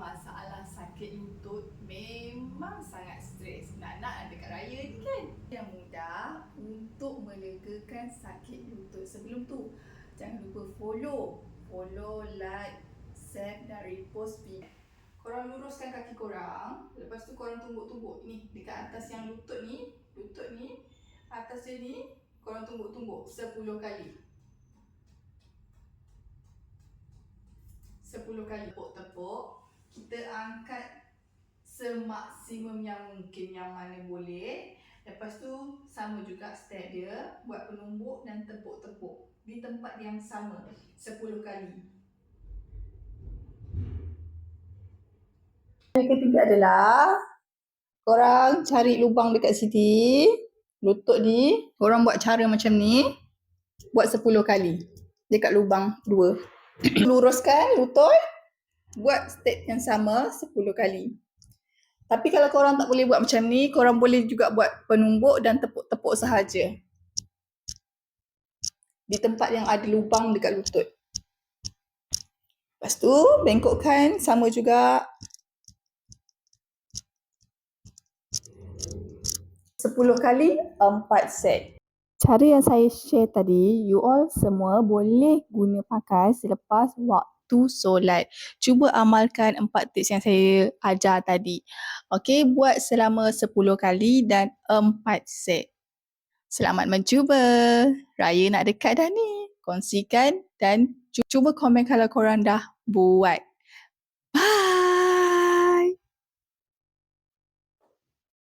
masalah sakit lutut memang sangat stres. Nak-nak dekat raya ni kan. Yang mudah untuk melegakan sakit lutut. Sebelum tu, jangan lupa follow, like, share dan repost video. Korang luruskan kaki korang. Lepas tu korang tumbuk-tumbuk ni dekat atas yang lutut ni, atas dia ni korang tumbuk-tumbuk 10 kali. 10 kali tepuk, kita angkat semaksimum yang mungkin, yang mana boleh. Lepas tu sama juga step dia, buat penumbuk dan tepuk-tepuk di tempat yang sama 10 kali. Yang ketiga adalah korang cari lubang dekat sini, lutut ni, korang buat cara macam ni, buat 10 kali dekat lubang 2. Luruskan lutut, buat step yang sama 10 kali. Tapi kalau korang tak boleh buat macam ni, korang boleh juga buat penumbuk dan tepuk-tepuk sahaja di tempat yang ada lubang dekat lutut. Lepas tu bengkokkan sama juga 10 kali 4 set. Cara yang saya share tadi, you all semua boleh guna pakai selepas waktu solat. Cuba amalkan 4 tips yang saya ajar tadi. Okey, buat selama 10 kali dan 4 set. Selamat mencuba. Raya nak dekat dah ni. Kongsikan dan cuba komen kalau korang dah buat.